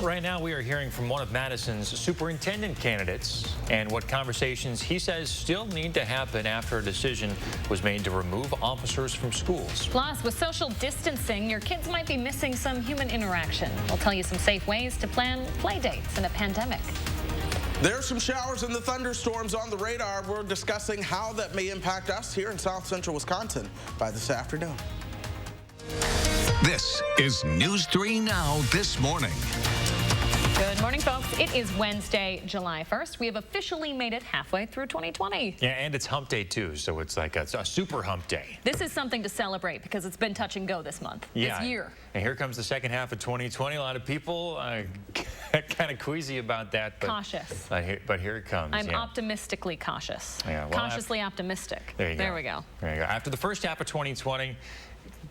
Right now, we are hearing from one of Madison's superintendent candidates and what conversations he says still need to happen after a decision was made to remove officers from schools. Plus, with social distancing, your kids might be missing some human interaction. We'll tell you some safe ways to plan play dates in a pandemic. There's some showers and the thunderstorms on the radar. We're discussing how that may impact us here in South Central Wisconsin by this afternoon. This is News 3 Now This Morning. Good morning, folks. It is Wednesday, July 1st. We have officially made it halfway through 2020. Yeah, and it's hump day, too, so it's like a super hump day. This is something to celebrate because it's been touch and go this month, this year. And here comes the second half of 2020. A lot of people kind of queasy about that. But, cautious. But here it comes. I'm optimistically cautious. Yeah, well, cautiously optimistic. There you go. There we go. There you go. After the first half of 2020,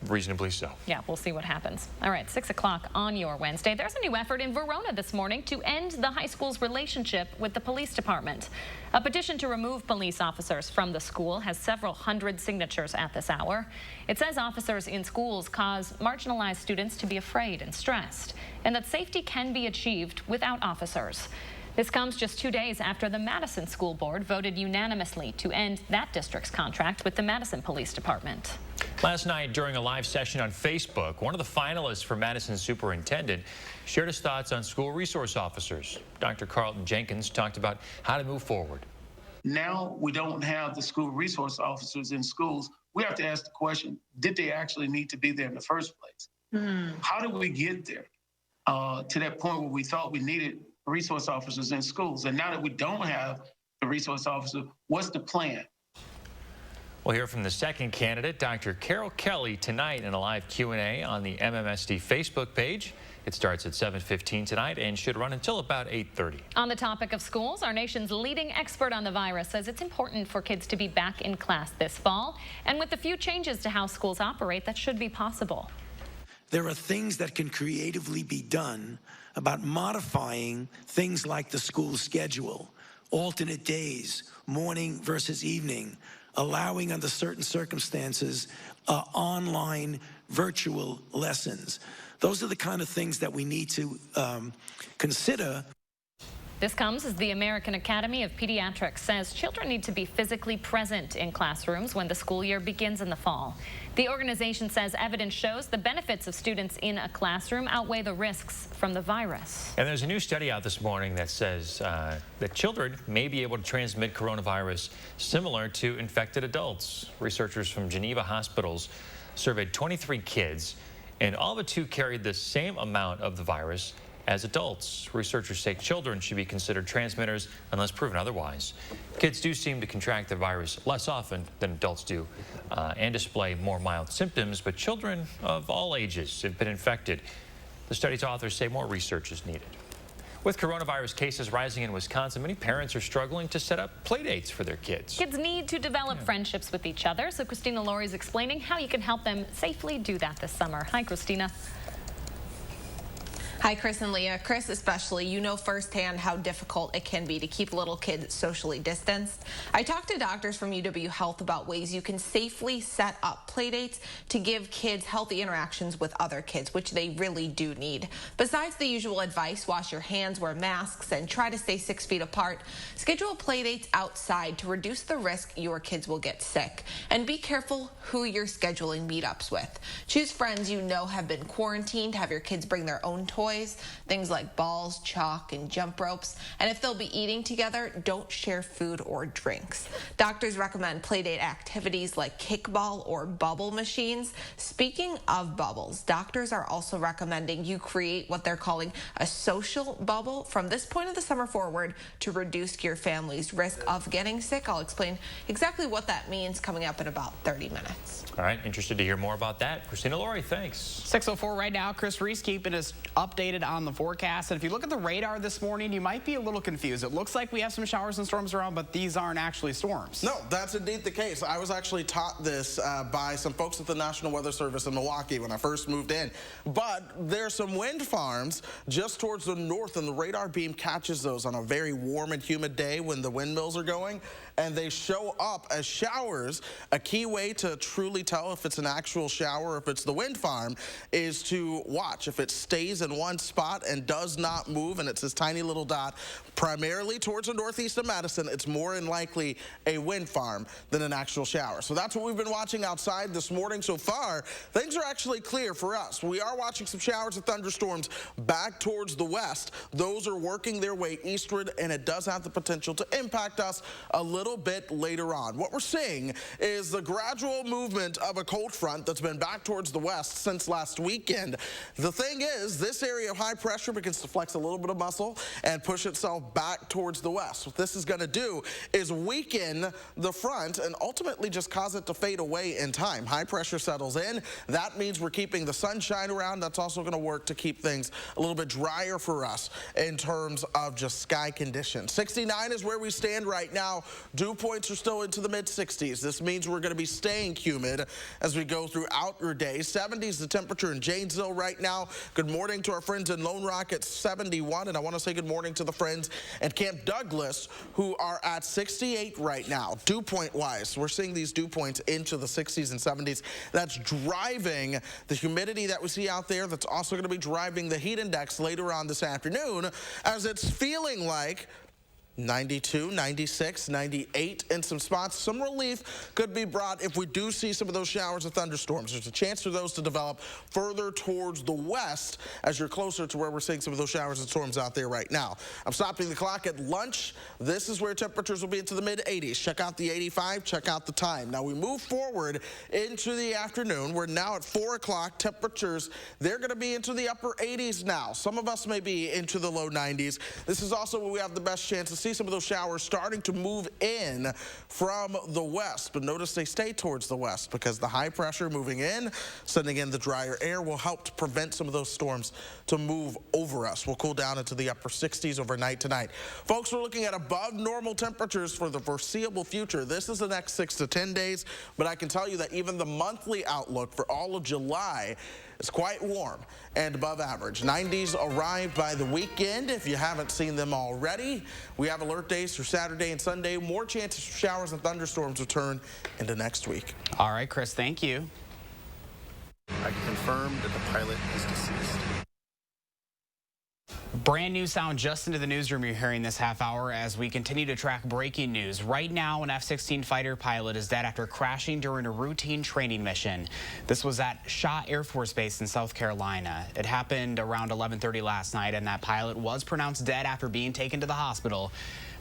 reasonably so. Yeah, we'll see what happens. All right, 6 o'clock on your Wednesday. There's a new effort in Verona this morning to end the high school's relationship with the police department. A petition to remove police officers from the school has several hundred signatures at this hour. It says officers in schools cause marginalized students to be afraid and stressed, and that safety can be achieved without officers. This comes just 2 days after the Madison School Board voted unanimously to end that district's contract with the Madison Police Department. Last night, during a live session on Facebook, one of the finalists for Madison's superintendent shared his thoughts on school resource officers. Dr. Carlton Jenkins talked about how to move forward. Now we don't have the school resource officers in schools. We have to ask the question, did they actually need to be there in the first place? How did we get there to that point where we thought we needed resource officers in schools? And now that we don't have the resource officer, what's the plan? We'll hear from the second candidate, Dr. Carol Kelly, tonight in a live Q&A on the MMSD Facebook page. It starts at 7:15 tonight and should run until about 8:30. On the topic of schools, our nation's leading expert on the virus says it's important for kids to be back in class this fall. And with a few changes to how schools operate, that should be possible. There are things that can creatively be done about modifying things like the school schedule, alternate days, morning versus evening, allowing under certain circumstances online virtual lessons. Those are the kind of things that we need to consider. This comes as the American Academy of Pediatrics says children need to be physically present in classrooms when the school year begins in the fall. The organization says evidence shows the benefits of students in a classroom outweigh the risks from the virus. And there's a new study out this morning that says that children may be able to transmit coronavirus similar to infected adults. Researchers from Geneva Hospitals surveyed 23 kids, and all but 2 carried the same amount of the virus as adults. Researchers say children should be considered transmitters unless proven otherwise. Kids do seem to contract the virus less often than adults do and display more mild symptoms, but children of all ages have been infected. The study's authors say more research is needed. With coronavirus cases rising in Wisconsin, many parents are struggling to set up play dates for their kids. Kids need to develop friendships with each other, so Christina Laurie is explaining how you can help them safely do that this summer. Hi, Christina. Hi, Chris and Leah. Chris, especially, you know firsthand how difficult it can be to keep little kids socially distanced. I talked to doctors from UW Health about ways you can safely set up play dates to give kids healthy interactions with other kids, which they really do need. Besides the usual advice, wash your hands, wear masks, and try to stay 6 feet apart, schedule play dates outside to reduce the risk your kids will get sick. And be careful who you're scheduling meetups with. Choose friends you know have been quarantined, have your kids bring their own toys, things like balls, chalk, and jump ropes. And if they'll be eating together, don't share food or drinks. Doctors recommend playdate activities like kickball or bubble machines. Speaking of bubbles, doctors are also recommending you create what they're calling a social bubble from this point of the summer forward to reduce your family's risk of getting sick. I'll explain exactly what that means coming up in about 30 minutes. All right, interested to hear more about that. Christina Laurie, thanks. 6:04 right now. Chris Reese keeping us updated on the forecast. And if you look at the radar this morning, you might be a little confused. It looks like we have some showers and storms around, but these aren't actually storms. No, that's indeed the case. I was actually taught this by some folks at the National Weather Service in Milwaukee when I first moved in. But there's some wind farms just towards the north, and the radar beam catches those on a very warm and humid day when the windmills are going, and they show up as showers. A key way to truly tell if it's an actual shower or if it's the wind farm is to watch. If it stays in one one spot and does not move, and it's this tiny little dot primarily towards the northeast of Madison, it's more than likely a wind farm than an actual shower. So that's what we've been watching outside this morning. So far, things are actually clear for us. We are watching some showers and thunderstorms back towards the west. Those are working their way eastward, and it does have the potential to impact us a little bit later on. What we're seeing is the gradual movement of a cold front that's been back towards the west since last weekend. The thing is, this area of high pressure begins to flex a little bit of muscle and push itself back towards the west. What this is going to do is weaken the front and ultimately just cause it to fade away in time. High pressure settles in. That means we're keeping the sunshine around. That's also going to work to keep things a little bit drier for us in terms of just sky conditions. 69 is where we stand right now. Dew points are still into the mid-60s. This means we're going to be staying humid as we go throughout your day. 70s the temperature in Janesville right now. Good morning to our friends in Lone Rock at 71, and I want to say good morning to the friends at Camp Douglas who are at 68 right now. Dew point wise, we're seeing these dew points into the 60s and 70s. That's driving the humidity that we see out there. That's also going to be driving the heat index later on this afternoon, as it's feeling like 92, 96, 98 in some spots. Some relief could be brought if we do see some of those showers and thunderstorms. There's a chance for those to develop further towards the west as you're closer to where we're seeing some of those showers and storms out there right now. I'm stopping the clock at lunch. This is where temperatures will be into the mid-80s. Check out the 85, check out the time. Now we move forward into the afternoon. We're now at 4 o'clock. Temperatures, they're going to be into the upper 80s now. Some of us may be into the low 90s. This is also where we have the best chance to see some of those showers starting to move in from the west, but notice they stay towards the west because the high pressure moving in, sending in the drier air, will help to prevent some of those storms to move over us. We'll cool down into the upper 60s overnight tonight. Folks, we're looking at above normal temperatures for the foreseeable future. This is the next 6 to 10 days, but I can tell you that even the monthly outlook for all of July is quite warm and above average. 90s arrive by the weekend. If you haven't seen them already, we have alert days for Saturday and Sunday. More chances for showers and thunderstorms return into next week. All right, Chris, thank you. I can confirm that the pilot is deceased. Brand new sound just into the newsroom you're hearing this half hour as we continue to track breaking news. Right now, an F-16 fighter pilot is dead after crashing during a routine training mission. This was at Shaw Air Force Base in South Carolina. It happened around 11:30 last night, and that pilot was pronounced dead after being taken to the hospital.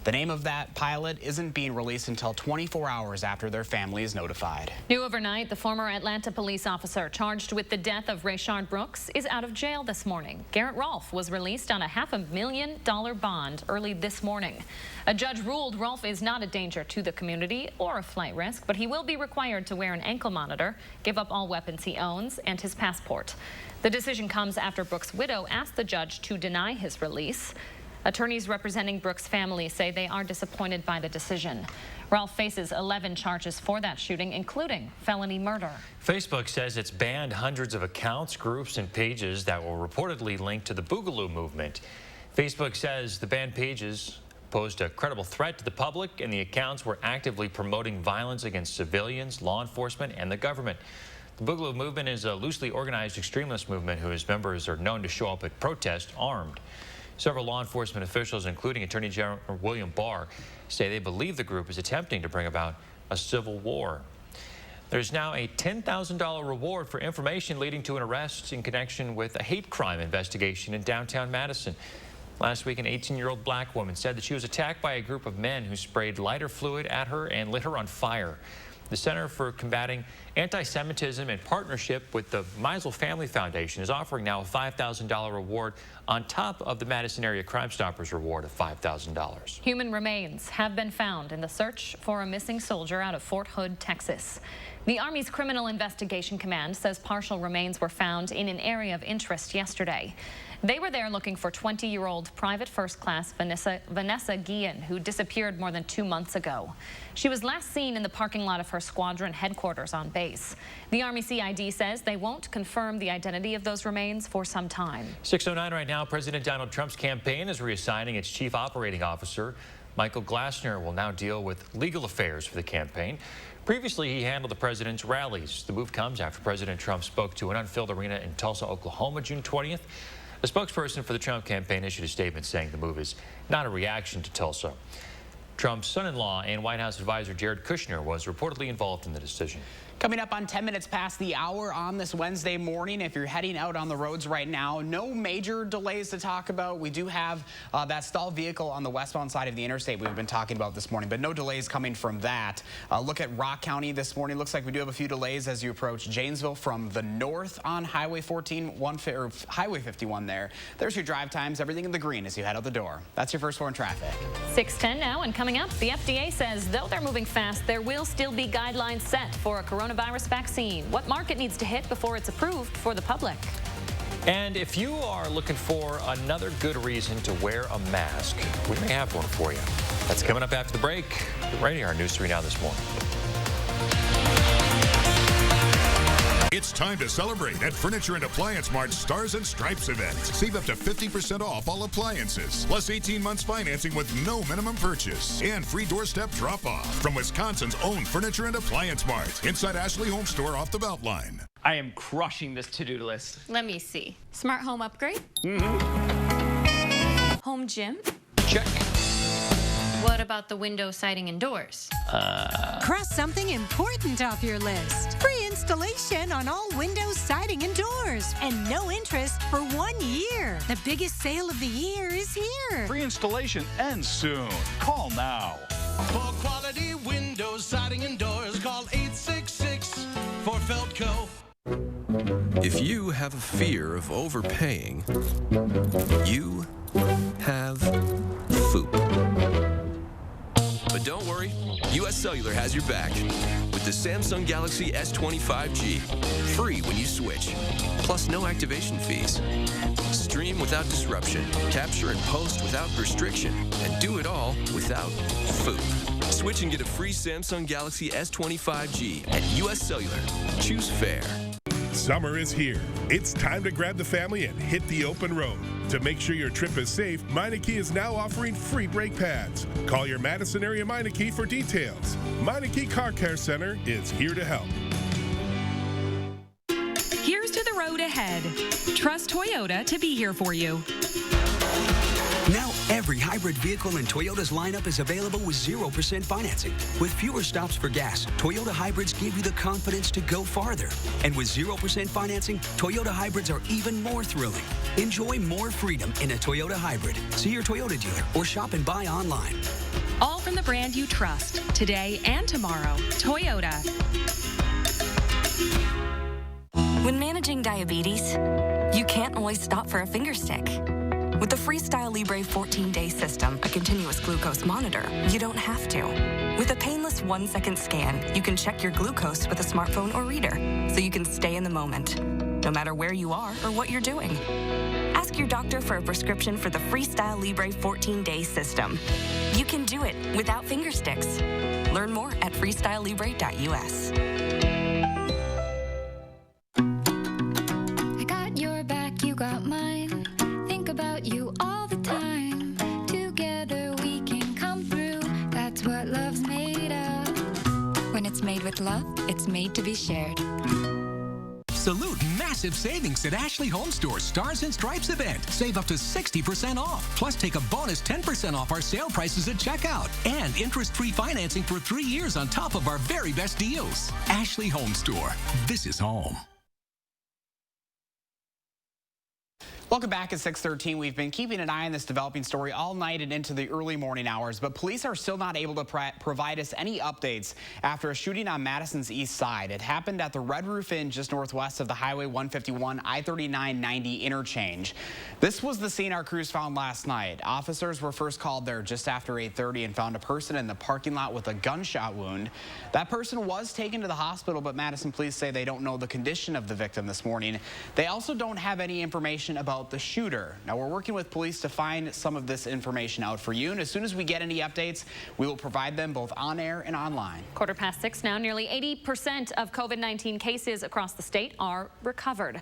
The name of that pilot isn't being released until 24 hours after their family is notified. New overnight, the former Atlanta police officer charged with the death of Rayshard Brooks is out of jail this morning. Garrett Rolfe was released on a $500,000 bond early this morning. A judge ruled Rolfe is not a danger to the community or a flight risk, but he will be required to wear an ankle monitor, give up all weapons he owns, and his passport. The decision comes after Brooks' widow asked the judge to deny his release. Attorneys representing Brooks' family say they are disappointed by the decision. Rolfe faces 11 charges for that shooting, including felony murder. Facebook says it's banned hundreds of accounts, groups, and pages that were reportedly linked to the Boogaloo movement. Facebook says the banned pages posed a credible threat to the public, and the accounts were actively promoting violence against civilians, law enforcement, and the government. The Boogaloo movement is a loosely organized extremist movement whose members are known to show up at protests armed. Several law enforcement officials, including Attorney General William Barr, say they believe the group is attempting to bring about a civil war. There's now a $10,000 reward for information leading to an arrest in connection with a hate crime investigation in downtown Madison. Last week, an 18-year-old black woman said that she was attacked by a group of men who sprayed lighter fluid at her and lit her on fire. The Center for Combating Anti-Semitism, in partnership with the Meisel Family Foundation, is offering now a $5,000 reward on top of the Madison Area Crime Stoppers reward of $5,000. Human remains have been found in the search for a missing soldier out of Fort Hood, Texas. The Army's Criminal Investigation Command says partial remains were found in an area of interest yesterday. They were there looking for 20-year-old Private First Class Vanessa Guillen, who disappeared more than 2 months ago. She was last seen in the parking lot of her squadron headquarters on base. The Army CID says they won't confirm the identity of those remains for some time. 6:09 right now. President Donald Trump's campaign is reassigning its chief operating officer. Michael Glassner will now deal with legal affairs for the campaign. Previously, he handled the president's rallies. The move comes after President Trump spoke to an unfilled arena in Tulsa, Oklahoma, June 20th. A spokesperson for the Trump campaign issued a statement saying the move is not a reaction to Tulsa. Trump's son-in-law and White House advisor Jared Kushner was reportedly involved in the decision. Coming up on 10 minutes past the hour on this Wednesday morning, if you're heading out on the roads right now, no major delays to talk about. We do have that stalled vehicle on the westbound side of the interstate we've been talking about this morning, but no delays coming from that. Look at Rock County this morning. Looks like we do have a few delays as you approach Janesville from the north on Highway Highway 51 there. There's your drive times, everything in the green as you head out the door. That's your first 4 in traffic. 6:10 now, and coming up, the FDA says though they're moving fast, there will still be guidelines set for a coronavirus vaccine. What market needs to hit before it's approved for the public? And if you are looking for another good reason to wear a mask, we may have one for you. That's coming up after the break. Right here on News 3 Now this morning. It's time to celebrate at Furniture and Appliance Mart's Stars and Stripes event. Save up to 50% off all appliances, plus 18 months financing with no minimum purchase, and free doorstep drop-off from Wisconsin's own Furniture and Appliance Mart inside Ashley Home Store off the Beltline. I am crushing this to-do list. Let me see. Smart home upgrade? Home gym? Check. What about the window, siding, and doors? Cross something important off your list. Free installation on all windows, siding, and doors. And no interest for 1 year. The biggest sale of the year is here. Free installation ends soon. Call now. For quality windows, siding, and doors, call 866 for Feldco. If you have a fear of overpaying, you have FOOP. But don't worry, US Cellular has your back with the Samsung Galaxy S25G. Free when you switch, plus no activation fees. Stream without disruption, capture and post without restriction, and do it all without FOOP. Switch and get a free Samsung Galaxy S25G at US Cellular. Choose fair. Summer is here. It's time to grab the family and hit the open road. To make sure your trip is safe, Meineke is now offering free brake pads. Call your Madison area Meineke for details. Meineke Car Care Center is here to help. Here's to the road ahead. Trust Toyota to be here for you. Now every hybrid vehicle in Toyota's lineup is available with 0% financing. With fewer stops for gas, Toyota hybrids give you the confidence to go farther. And with 0% financing, Toyota hybrids are even more thrilling. Enjoy more freedom in a Toyota hybrid. See your Toyota dealer or shop and buy online. All from the brand you trust, today and tomorrow. Toyota. When managing diabetes, you can't always stop for a finger stick. With the Freestyle Libre 14-day system, a continuous glucose monitor, you don't have to. With a painless 1-second scan, you can check your glucose with a smartphone or reader, so you can stay in the moment, no matter where you are or what you're doing. Ask your doctor for a prescription for the Freestyle Libre 14-day system. You can do it without finger sticks. Learn more at freestylelibre.us. I got your back, you got mine. About you all the time. Together we can come through. That's what love's made of. When it's made with love, it's made to be shared. Salute massive savings at Ashley Home Store's Stars and Stripes event. Save up to 60% off. Plus take a bonus 10% off our sale prices at checkout. And interest-free financing for 3 years on top of our very best deals. Ashley Home Store. This is home. Welcome back at 6:13. We've been keeping an eye on this developing story all night and into the early morning hours, but police are still not able to provide us any updates after a shooting on Madison's east side. It happened at the Red Roof Inn just northwest of the Highway 151 I-3990 interchange. This was the scene our crews found last night. Officers were first called there just after 8:30 and found a person in the parking lot with a gunshot wound. That person was taken to the hospital, but Madison police say they don't know the condition of the victim this morning. They also don't have any information about the shooter. Now, we're working with police to find some of this information out for you, and as soon as we get any updates, we will provide them both on air and online. 6:15 now. Nearly 80% of COVID-19 cases across the state are recovered.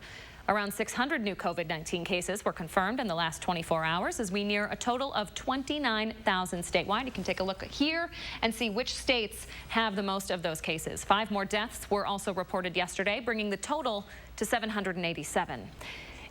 Around 600 new COVID-19 cases were confirmed in the last 24 hours as we near a total of 29,000 statewide. You can take a look here and see which states have the most of those cases. 5 more deaths were also reported yesterday, bringing the total to 787.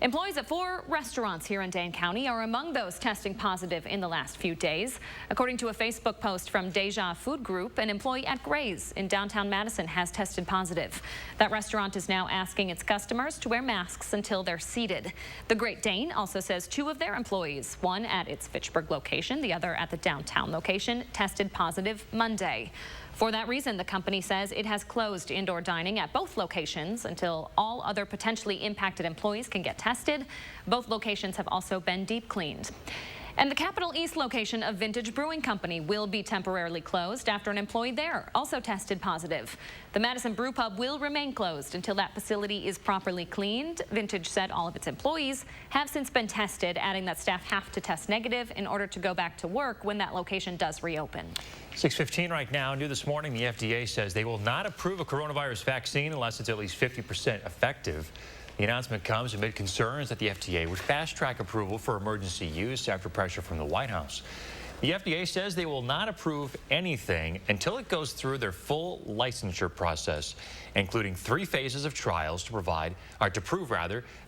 Employees at 4 restaurants here in Dane County are among those testing positive in the last few days. According to a Facebook post from Deja Food Group, an employee at Gray's in downtown Madison has tested positive. That restaurant is now asking its customers to wear masks until they're seated. The Great Dane also says 2 of their employees, one at its Fitchburg location, the other at the downtown location, tested positive Monday. For that reason, the company says it has closed indoor dining at both locations until all other potentially impacted employees can get tested. Both locations have also been deep cleaned. And the Capitol East location of Vintage Brewing Company will be temporarily closed after an employee there also tested positive. The Madison Brew Pub will remain closed until that facility is properly cleaned. Vintage said all of its employees have since been tested, adding that staff have to test negative in order to go back to work when that location does reopen. 6:15 right now. New this morning, the FDA says they will not approve a coronavirus vaccine unless it's at least 50% effective. The announcement comes amid concerns that the FDA would fast-track approval for emergency use after pressure from the White House. The FDA says they will not approve anything until it goes through their full licensure process, including 3 phases of trials to prove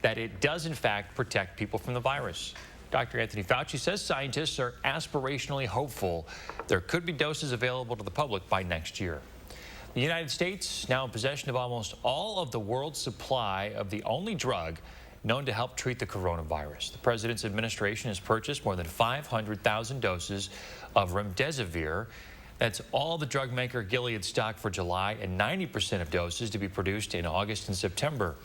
that it does in fact protect people from the virus. Dr. Anthony Fauci says scientists are aspirationally hopeful there could be doses available to the public by next year. The United States now in possession of almost all of the world's supply of the only drug known to help treat the coronavirus. The president's administration has purchased more than 500,000 doses of remdesivir. That's all the drug maker Gilead stocked for July, and 90% of doses to be produced in August and September.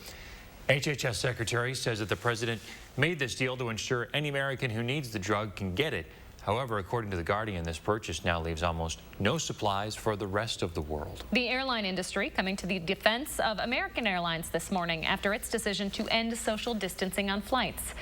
HHS Secretary says that the president made this deal to ensure any American who needs the drug can get it. However, according to The Guardian, this purchase now leaves almost no supplies for the rest of the world. The airline industry coming to the defense of American Airlines this morning after its decision to end social distancing on flights.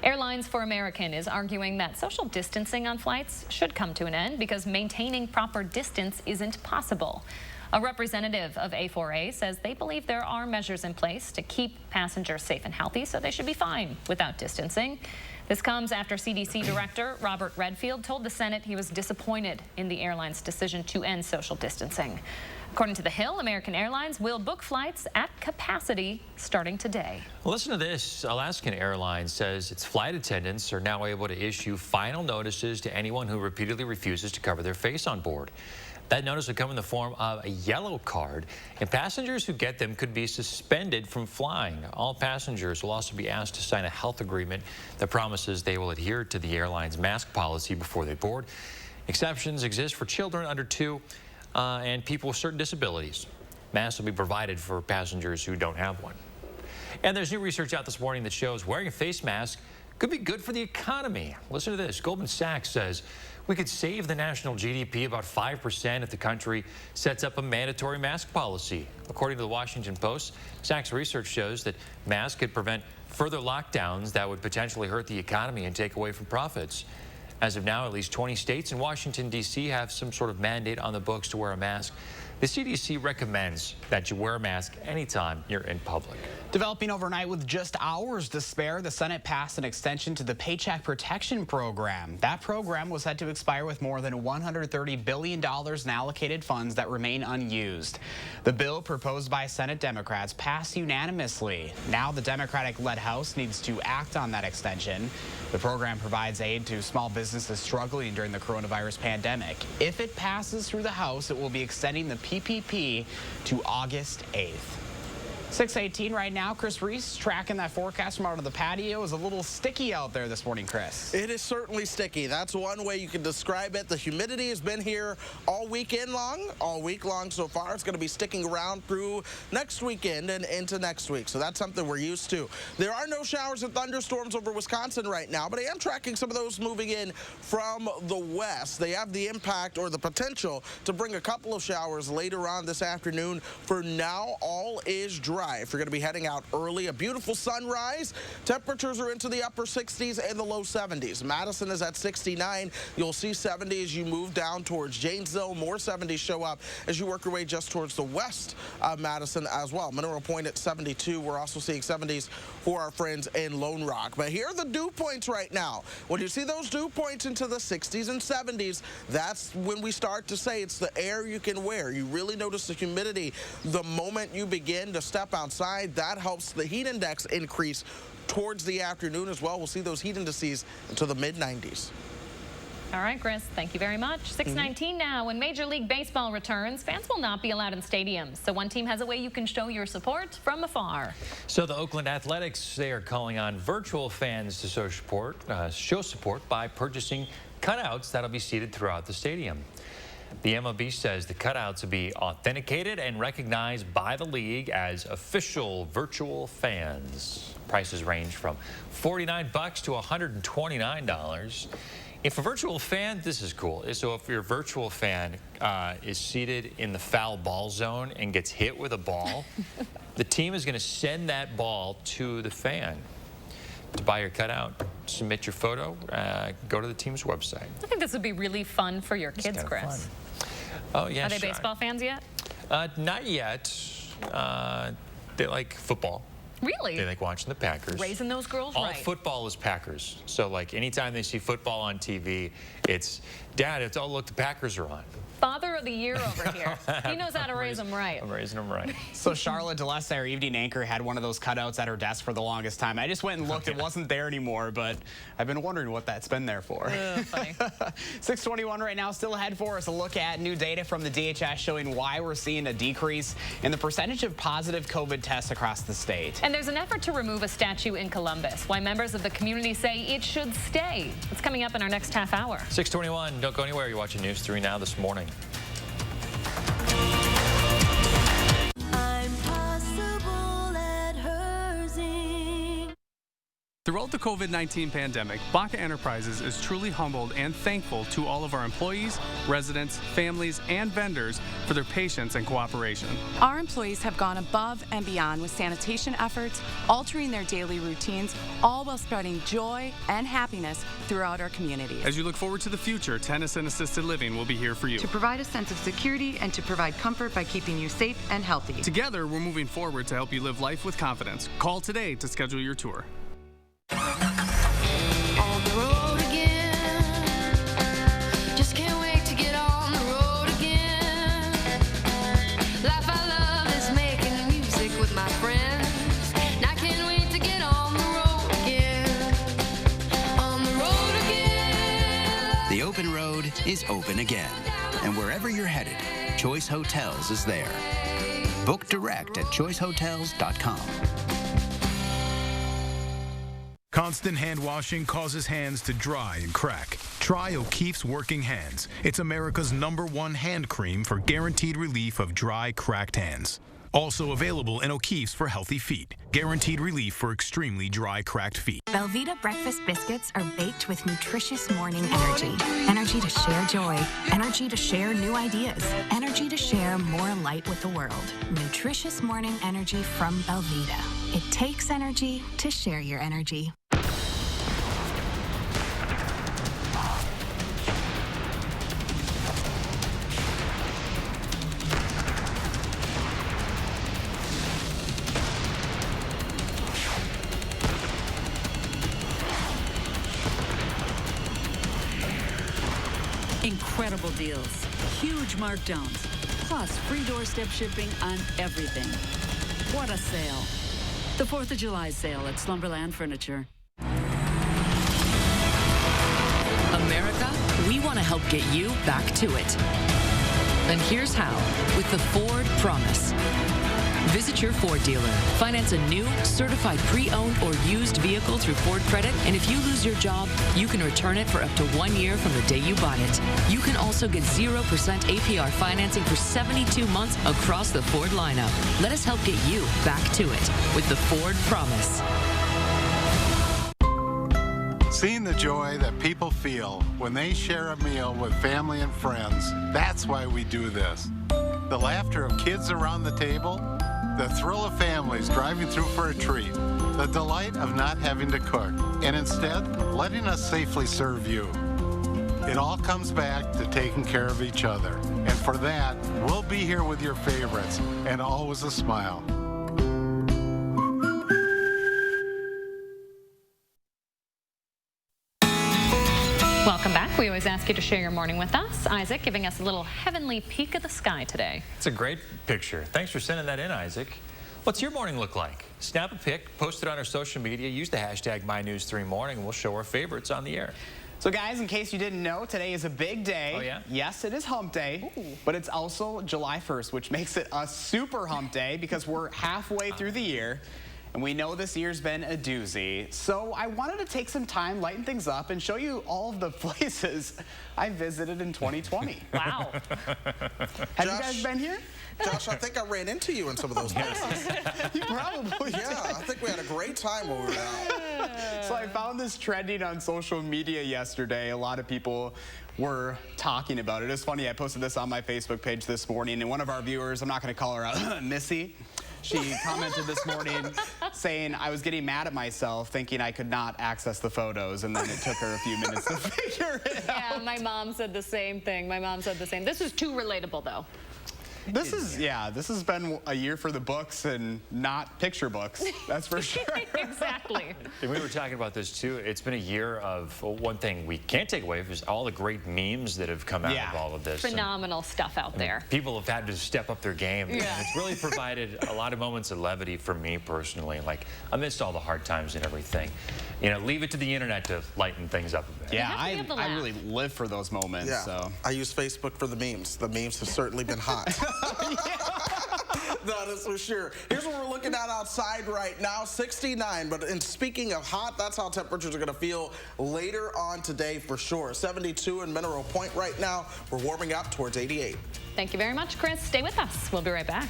Airlines for American is arguing that social distancing on flights should come to an end because maintaining proper distance isn't possible. A representative of A4A says they believe there are measures in place to keep passengers safe and healthy, so they should be fine without distancing. This comes after CDC Director Robert Redfield told the Senate he was disappointed in the airline's decision to end social distancing. According to The Hill, American Airlines will book flights at capacity starting today. Well, listen to this. Alaskan Airlines says its flight attendants are now able to issue final notices to anyone who repeatedly refuses to cover their face on board. That notice would come in the form of a yellow card, and passengers who get them could be suspended from flying. All passengers will also be asked to sign a health agreement that promises they will adhere to the airline's mask policy before they board. Exceptions exist for children under 2 and people with certain disabilities. Masks will be provided for passengers who don't have one. And there's new research out this morning that shows wearing a face mask could be good for the economy. Listen to this. Goldman Sachs says we could save the national GDP about 5% if the country sets up a mandatory mask policy. According to the Washington Post, Sachs research shows that masks could prevent further lockdowns that would potentially hurt the economy and take away from profits. As of now, at least 20 states and Washington, D.C. have some sort of mandate on the books to wear a mask. The CDC recommends that you wear a mask anytime you're in public. Developing overnight with just hours to spare, the Senate passed an extension to the Paycheck Protection Program. That program was set to expire with more than $130 billion in allocated funds that remain unused. The bill proposed by Senate Democrats passed unanimously. Now the Democratic-led House needs to act on that extension. The program provides aid to small businesses struggling during the coronavirus pandemic. If it passes through the House, it will be extending the PPP to August 8th. 6:18 right now. Chris Reese tracking that forecast from out of the patio. Is a little sticky out there this morning, Chris. It is certainly sticky. That's one way you can describe it. The humidity has been here all week long so far. It's going to be sticking around through next weekend and into next week. So that's something we're used to. There are no showers and thunderstorms over Wisconsin right now, but I am tracking some of those moving in from the west. They have the impact or the potential to bring a couple of showers later on this afternoon. For now, all is dry. If you're going to be heading out early, a beautiful sunrise. Temperatures are into the upper 60s and the low 70s. Madison is at 69. You'll see 70 as you move down towards Janesville. More 70s show up as you work your way just towards the west of Madison as well. Mineral Point at 72. We're also seeing 70s for our friends in Lone Rock. But here are the dew points right now. When you see those dew points into the 60s and 70s, that's when we start to say it's the air you can wear. You really notice the humidity the moment you begin to step outside. That helps the heat index increase towards the afternoon as well. We'll see those heat indices into the mid-90s. All right, Chris, thank you very much. 6:19 now. When Major League Baseball returns, fans will not be allowed in stadiums. So one team has a way you can show your support from afar. So the Oakland Athletics, they are calling on virtual fans to show support by purchasing cutouts that'll be seated throughout the stadium. The MLB says the cutouts will be authenticated and recognized by the league as official virtual fans. Prices range from $49 to $129. If a virtual fan, this is cool. So if your virtual fan is seated in the foul ball zone and gets hit with a ball, the team is going to send that ball to the fan. To buy your cutout, submit your photo, go to the team's website. I think this would be really fun for your kids, Chris. Fun. Oh, yeah, Are they baseball fans yet? Not yet. They like football. Really? They like watching the Packers. Raising those girls All right. football is Packers. So, like, anytime they see football on TV, it's, Dad, it's all, look, the Packers are on. Father of the year over here. He knows how to raise them right. I'm raising them right. So Charlotte DeLesse, our evening anchor, had one of those cutouts at her desk for the longest time. I just went and looked. It wasn't there anymore, but I've been wondering what that's been there for. Funny. 6:21 right now. Still ahead for us. A look at new data from the DHS showing why we're seeing a decrease in the percentage of positive COVID tests across the state. And there's an effort to remove a statue in Columbus. Why members of the community say it should stay. It's coming up in our next half hour. 6:21. Don't go anywhere. You're watching News 3 Now this morning. Throughout the COVID-19 pandemic, Baca Enterprises is truly humbled and thankful to all of our employees, residents, families, and vendors for their patience and cooperation. Our employees have gone above and beyond with sanitation efforts, altering their daily routines, all while spreading joy and happiness throughout our communities. As you look forward to the future, Tennyson Assisted Living will be here for you. To provide a sense of security and to provide comfort by keeping you safe and healthy. Together, we're moving forward to help you live life with confidence. Call today to schedule your tour. On the road again. Just can't wait to get on the road again. Life I love is making music with my friends. And I can't wait to get on the road again. On the road again. The open road is open again. And wherever you're headed, Choice Hotels is there. Book direct at choicehotels.com. Constant hand washing causes hands to dry and crack. Try O'Keeffe's Working Hands. It's America's #1 hand cream for guaranteed relief of dry, cracked hands. Also available in O'Keeffe's for healthy feet. Guaranteed relief for extremely dry, cracked feet. Belvita breakfast biscuits are baked with nutritious morning energy. Energy to share joy. Energy to share new ideas. Energy to share more light with the world. Nutritious morning energy from Belvita. It takes energy to share your energy. Incredible deals, huge markdowns, plus free doorstep shipping on everything. What a sale. The 4th of July sale at Slumberland Furniture. America, we want to help get you back to it. And here's how, with the Ford Promise. Visit your Ford dealer. Finance a new, certified pre-owned or used vehicle through Ford Credit, and if you lose your job, you can return it for up to 1 year from the day you bought it. You can also get 0% APR financing for 72 months across the Ford lineup. Let us help get you back to it with the Ford Promise. Seeing the joy that people feel when they share a meal with family and friends, that's why we do this. The laughter of kids around the table, the thrill of families driving through for a treat, the delight of not having to cook, and instead letting us safely serve you. It all comes back to taking care of each other. And for that, we'll be here with your favorites, and always a smile. Welcome back. We always ask you to share your morning with us. Isaac giving us a little heavenly peek of the sky today. It's a great picture. Thanks for sending that in, Isaac. What's your morning look like? Snap a pic, post it on our social media, use the hashtag MyNews3Morning, and we'll show our favorites on the air. So guys, in case you didn't know, today is a big day. Oh, yeah? Yes, it is hump day, but it's also July 1st, which makes it a super hump day because we're halfway through the year. And we know this year's been a doozy. So I wanted to take some time, lighten things up, and show you all of the places I visited in 2020. Wow. Have you guys been here? Josh, I think I ran into you in some of those places. You probably did. Yeah, I think we had a great time when we were out. So I found this trending on social media yesterday. A lot of people were talking about it. It's funny, I posted this on my Facebook page this morning, and one of our viewers, I'm not going to call her out, Missy, she commented this morning saying I was getting mad at myself thinking I could not access the photos, and then it took her a few minutes to figure it out. Yeah, my mom said the same thing. My mom said the same. This is too relatable, though. This has been a year for the books and not picture books, that's for sure. Exactly. And we were talking about this too. It's been a year of one thing we can't take away is all the great memes that have come out of all of this. Phenomenal stuff out there. People have had to step up their game. Yeah. And it's really provided a lot of moments of levity for me personally, like amidst all the hard times and everything. You know, leave it to the internet to lighten things up a bit. Yeah, I really live for those moments. Yeah, so. I use Facebook for the memes. The memes have certainly been hot. That is for sure. Here's what we're looking at outside right now, 69. But in speaking of hot, that's how temperatures are going to feel later on today for sure. 72 in Mineral Point right now. We're warming up towards 88. Thank you very much, Chris. Stay with us. We'll be right back.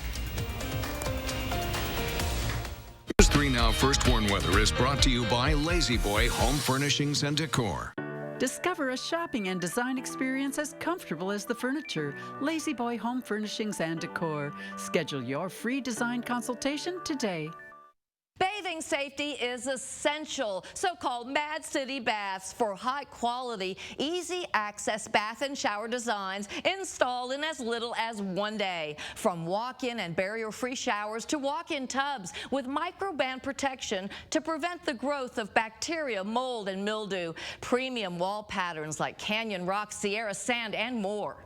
News 3 Now First Warn Weather is brought to you by Lazy Boy Home Furnishings and Decor. Discover a shopping and design experience as comfortable as the furniture. Lazy Boy Home Furnishings and Decor. Schedule your free design consultation today. Bathing safety is essential. So-called Mad City Baths for high-quality, easy-access bath and shower designs installed in as little as 1 day. From walk-in and barrier-free showers to walk-in tubs with microban protection to prevent the growth of bacteria, mold, and mildew. Premium wall patterns like Canyon Rock, Sierra Sand, and more.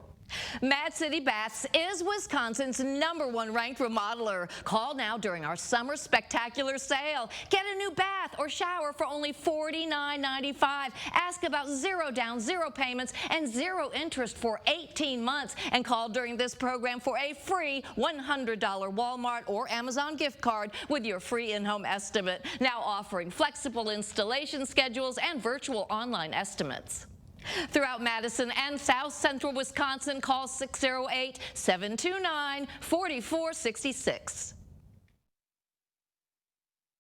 Mad City Baths is Wisconsin's #1 ranked remodeler. Call now during our summer spectacular sale. Get a new bath or shower for only $49.95. Ask about 0 down, 0 payments, and 0 interest for 18 months. And call during this program for a free $100 Walmart or Amazon gift card with your free in-home estimate. Now offering flexible installation schedules and virtual online estimates. Throughout Madison and South Central Wisconsin, call 608-729-4466.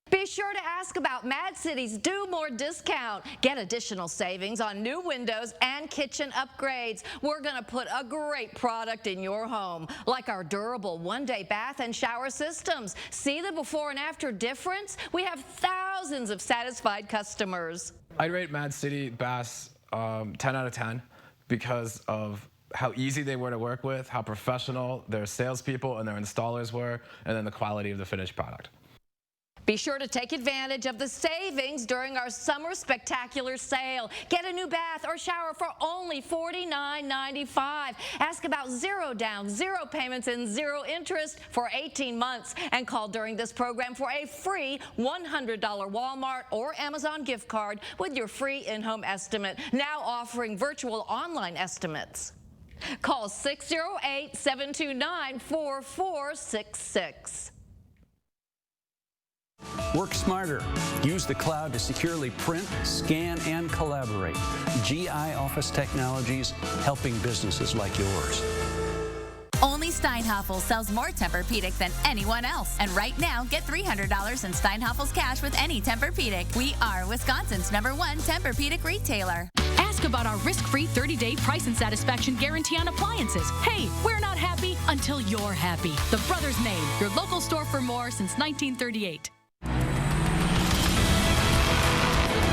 Be sure to ask about Mad City's Do More discount. Get additional savings on new windows and kitchen upgrades. We're going to put a great product in your home, like our durable one-day bath and shower systems. See the before and after difference? We have thousands of satisfied customers. I'd rate Mad City Baths 10 out of 10 because of how easy they were to work with, how professional their salespeople and their installers were, and then the quality of the finished product. Be sure to take advantage of the savings during our summer spectacular sale. Get a new bath or shower for only $49.95. Ask about 0 down, 0 payments, and 0 interest for 18 months. And call during this program for a free $100 Walmart or Amazon gift card with your free in-home estimate. Now offering virtual online estimates. Call 608-729-4466. Work smarter. Use the cloud to securely print, scan, and collaborate. GI Office Technologies, helping businesses like yours. Only Steinhoffel sells more Tempur-Pedic than anyone else. And right now, get $300 in Steinhoffel's cash with any Tempur-Pedic. We are Wisconsin's #1 Tempur-Pedic retailer. Ask about our risk-free 30-day price and satisfaction guarantee on appliances. Hey, we're not happy until you're happy. The Brothers Maine, your local store for more since 1938.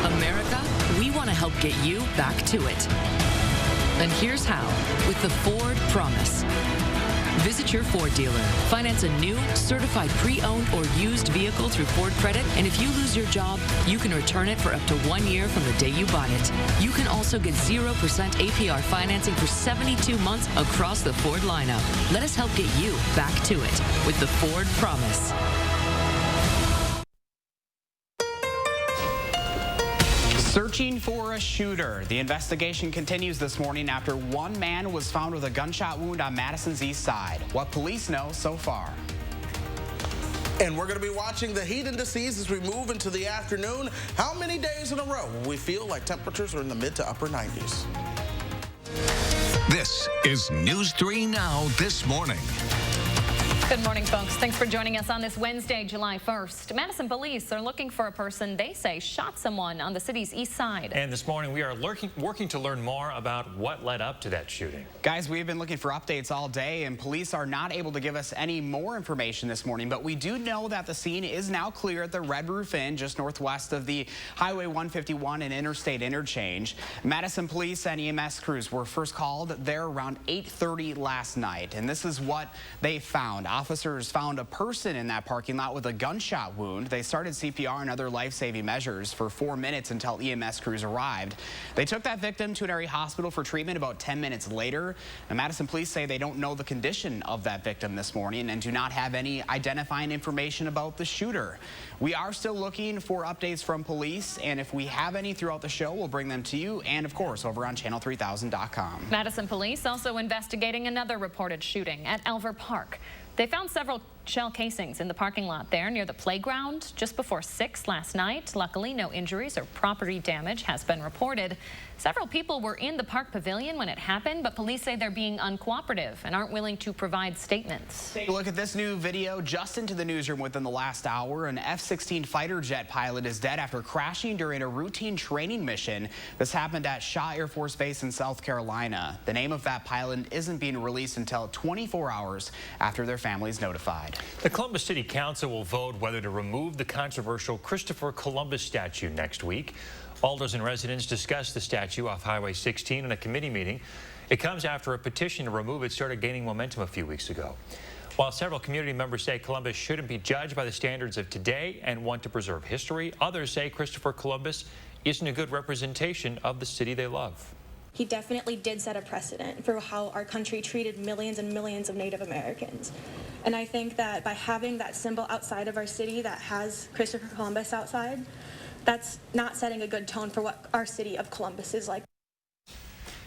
America, we want to help get you back to it. And here's how, with the Ford Promise. Visit your Ford dealer. Finance a new, certified pre-owned or used vehicle through Ford Credit, and if you lose your job, you can return it for up to 1 year from the day you bought it. You can also get 0% APR financing for 72 months across the Ford lineup. Let us help get you back to it with the Ford Promise. Searching for a shooter. The investigation continues this morning after one man was found with a gunshot wound on Madison's east side. What police know so far. And we're going to be watching the heat indices as we move into the afternoon. How many days in a row will we feel like temperatures are in the mid to upper 90s? This is News 3 Now this morning. Good morning, folks. Thanks for joining us on this Wednesday, July 1st. Madison police are looking for a person they say shot someone on the city's east side. And this morning, we are working to learn more about what led up to that shooting. Guys, we've been looking for updates all day, and police are not able to give us any more information this morning, but we do know that the scene is now clear at the Red Roof Inn, just northwest of the Highway 151 and Interstate Interchange. Madison police and EMS crews were first called there around 8:30 last night, and this is what they found. Officers found a person in that parking lot with a gunshot wound. They started CPR and other life-saving measures for 4 minutes until EMS crews arrived. They took that victim to an area hospital for treatment about 10 minutes later. And Madison police say they don't know the condition of that victim this morning and do not have any identifying information about the shooter. We are still looking for updates from police, and if we have any throughout the show, we'll bring them to you and, of course, over on channel3000.com. Madison police also investigating another reported shooting at Elver Park. They found several shell casings in the parking lot there near the playground just before 6 last night. Luckily, no injuries or property damage has been reported. Several people were in the park pavilion when it happened, but police say they're being uncooperative and aren't willing to provide statements. Take a look at this new video just into the newsroom within the last hour. An F-16 fighter jet pilot is dead after crashing during a routine training mission. This happened at Shaw Air Force Base in South Carolina. The name of that pilot isn't being released until 24 hours after their family is notified. The Columbus City Council will vote whether to remove the controversial Christopher Columbus statue next week. Alders and residents discussed the statue off Highway 16 in a committee meeting. It comes after a petition to remove it started gaining momentum a few weeks ago. While several community members say Columbus shouldn't be judged by the standards of today and want to preserve history, others say Christopher Columbus isn't a good representation of the city they love. He definitely did set a precedent for how our country treated millions and millions of Native Americans. And I think that by having that symbol outside of our city that has Christopher Columbus outside, that's not setting a good tone for what our city of Columbus is like.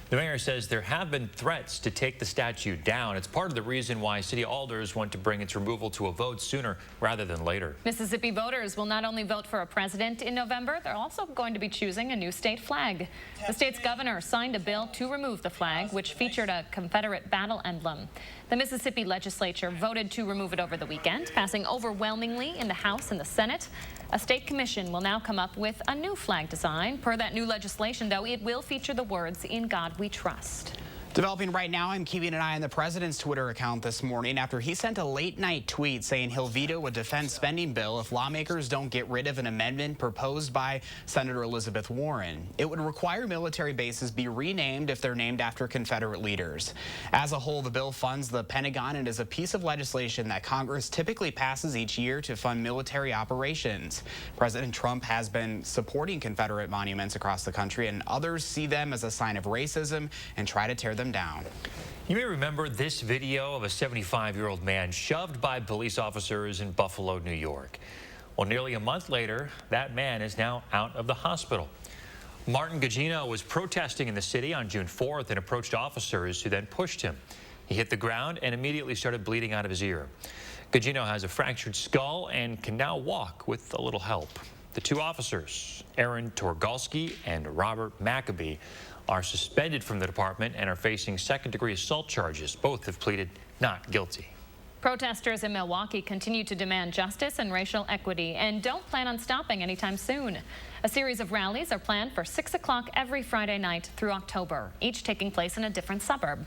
The mayor says there have been threats to take the statue down. It's part of the reason why city alders want to bring its removal to a vote sooner rather than later. Mississippi voters will not only vote for a president in November, they're also going to be choosing a new state flag. The state's governor signed a bill to remove the flag, which featured a Confederate battle emblem. The Mississippi legislature voted to remove it over the weekend, passing overwhelmingly in the House and the Senate. A state commission will now come up with a new flag design. Per that new legislation, though, it will feature the words, "In God We Trust." Developing right now, I'm keeping an eye on the president's Twitter account this morning after he sent a late-night tweet saying he'll veto a defense spending bill if lawmakers don't get rid of an amendment proposed by Senator Elizabeth Warren. It would require military bases be renamed if they're named after Confederate leaders. As a whole, the bill funds the Pentagon and is a piece of legislation that Congress typically passes each year to fund military operations. President Trump has been supporting Confederate monuments across the country, and others see them as a sign of racism and try to tear them down. You may remember this video of a 75-year-old man shoved by police officers in Buffalo, New York. Well, nearly a month later, that man is now out of the hospital. Martin Gugino was protesting in the city on June 4th and approached officers who then pushed him. He hit the ground and immediately started bleeding out of his ear. Gugino has a fractured skull and can now walk with a little help. The two officers, Aaron Torgalski and Robert Maccabee, are suspended from the department and are facing second-degree assault charges. Both have pleaded not guilty. Protesters in Milwaukee continue to demand justice and racial equity and don't plan on stopping anytime soon. A series of rallies are planned for 6 o'clock every Friday night through October, each taking place in a different suburb.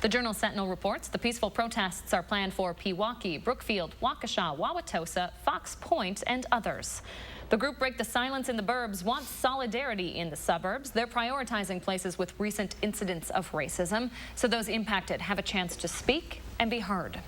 The Journal-Sentinel reports the peaceful protests are planned for Pewaukee, Brookfield, Waukesha, Wauwatosa, Fox Point, and others. The group Break the Silence in the Burbs wants solidarity in the suburbs. They're prioritizing places with recent incidents of racism, so those impacted have a chance to speak and be heard.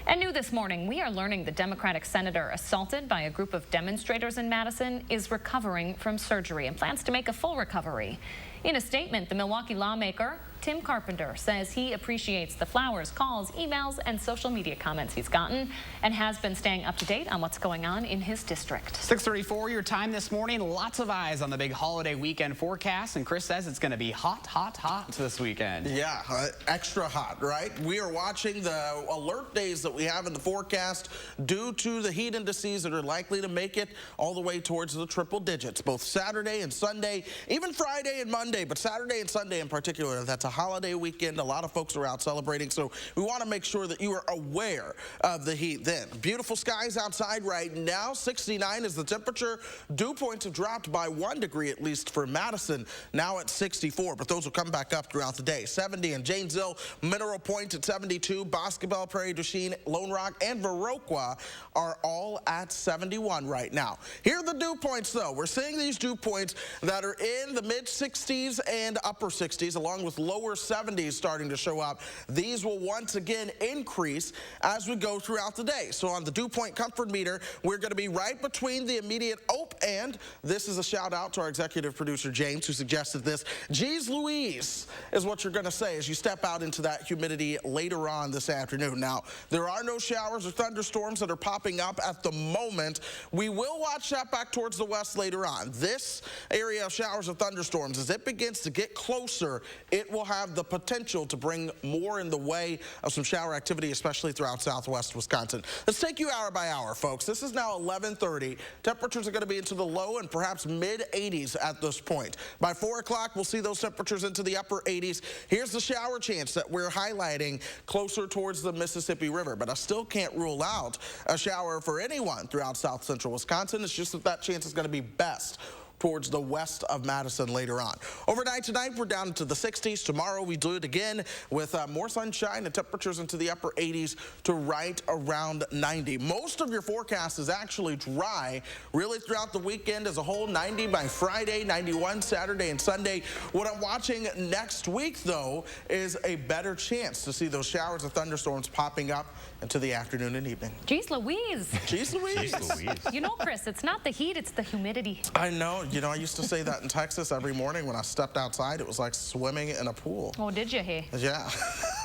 And new this morning, we are learning the Democratic senator assaulted by a group of demonstrators in Madison is recovering from surgery and plans to make a full recovery. In a statement, the Milwaukee lawmaker Tim Carpenter says he appreciates the flowers, calls, emails, and social media comments he's gotten and has been staying up to date on what's going on in his district. 6:34 your time this morning. Lots of eyes on the big holiday weekend forecast, and Chris says it's going to be hot, hot, hot this weekend. Yeah, extra hot, right? We are watching the alert days that we have in the forecast due to the heat indices that are likely to make it all the way towards the triple digits, both Saturday and Sunday, even Friday and Monday, but Saturday and Sunday in particular. That's a holiday weekend. A lot of folks are out celebrating, so we want to make sure that you are aware of the heat then. Beautiful skies outside right now. 69 is the temperature. Dew points have dropped by 1 degree at least for Madison, now at 64, but those will come back up throughout the day. 70 in Janesville, Mineral Point at 72, Boscobel, Prairie du Chien, Lone Rock, and Viroqua are all at 71 right now. Here are the dew points, though. We're seeing these dew points that are in the mid-60s and upper 60s, along with lower 70s starting to show up. These will once again increase as we go throughout the day. So on the dew point comfort meter, we're going to be right between the immediate and this is a shout out to our executive producer, James, who suggested this. Geez Louise is what you're going to say as you step out into that humidity later on this afternoon. Now, there are no showers or thunderstorms that are popping up at the moment. We will watch that back towards the west later on. This area of showers or thunderstorms, as it begins to get closer, it will have the potential to bring more in the way of some shower activity, especially throughout southwest Wisconsin. Let's take you hour by hour, folks. This is now 11:30. Temperatures are going to be into the low and perhaps mid-80s at this point. By 4 o'clock, we'll see those temperatures into the upper 80s. Here's the shower chance that we're highlighting closer towards the Mississippi River, but I still can't rule out a shower for anyone throughout south central Wisconsin. It's just that that chance is going to be best towards the west of Madison later on. Overnight tonight, we're down into the 60s. Tomorrow, we do it again with more sunshine and temperatures into the upper 80s to right around 90. Most of your forecast is actually dry, really throughout the weekend as a whole. 90 by Friday, 91 Saturday and Sunday. What I'm watching next week, though, is a better chance to see those showers and thunderstorms popping up into the afternoon and evening. Jeez Louise. Jeez Louise. Jeez Louise. You know, Chris, it's not the heat, it's the humidity. I know. You know, I used to say that in Texas every morning when I stepped outside. It was like swimming in a pool. Oh, did you, hey? Yeah.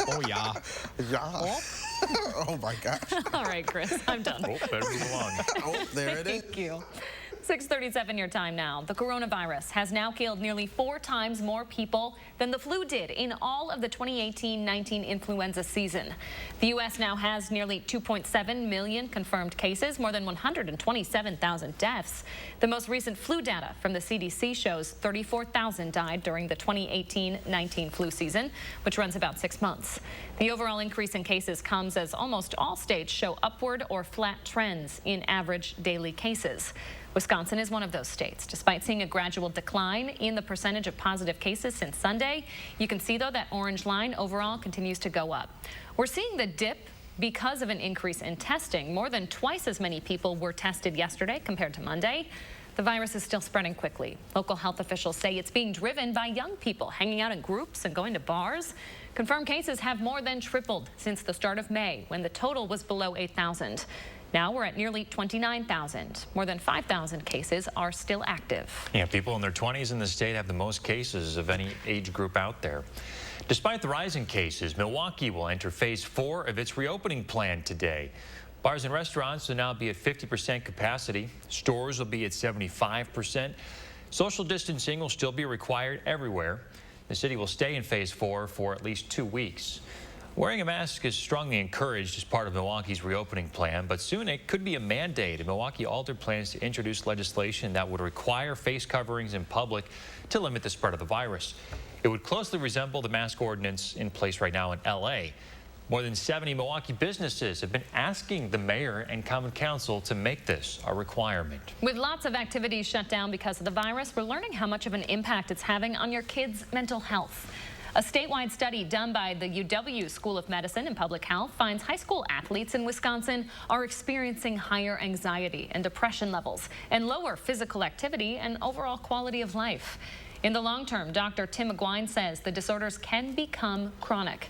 Oh, yeah. Yeah. Oh. Oh, my gosh. All right, Chris, I'm done. Oh, better move along. Oh, there it is. Thank you. 6:37 your time now. The coronavirus has now killed nearly 4 times more people than the flu did in all of the 2018-19 influenza season. The U.S. now has nearly 2.7 million confirmed cases, more than 127,000 deaths. The most recent flu data from the CDC shows 34,000 died during the 2018-19 flu season, which runs about 6 months. The overall increase in cases comes as almost all states show upward or flat trends in average daily cases. Wisconsin is one of those states. Despite seeing a gradual decline in the percentage of positive cases since Sunday, you can see, though, that orange line overall continues to go up. We're seeing the dip because of an increase in testing. More than twice as many people were tested yesterday compared to Monday. The virus is still spreading quickly. Local health officials say it's being driven by young people hanging out in groups and going to bars. Confirmed cases have more than tripled since the start of May, when the total was below 8,000. Now we're at nearly 29,000. More than 5,000 cases are still active. Yeah, people in their 20s in the state have the most cases of any age group out there. Despite the rise in cases, Milwaukee will enter phase 4 of its reopening plan today. Bars and restaurants will now be at 50% capacity. Stores will be at 75%. Social distancing will still be required everywhere. The city will stay in phase 4 for at least 2 weeks. Wearing a mask is strongly encouraged as part of Milwaukee's reopening plan, but soon it could be a mandate. Milwaukee altered plans to introduce legislation that would require face coverings in public to limit the spread of the virus. It would closely resemble the mask ordinance in place right now in L.A. More than 70 Milwaukee businesses have been asking the mayor and common council to make this a requirement. With lots of activities shut down because of the virus, we're learning how much of an impact it's having on your kids' mental health. A statewide study done by the UW School of Medicine and Public Health finds high school athletes in Wisconsin are experiencing higher anxiety and depression levels and lower physical activity and overall quality of life. In the long term, Dr. Tim McGuine says the disorders can become chronic.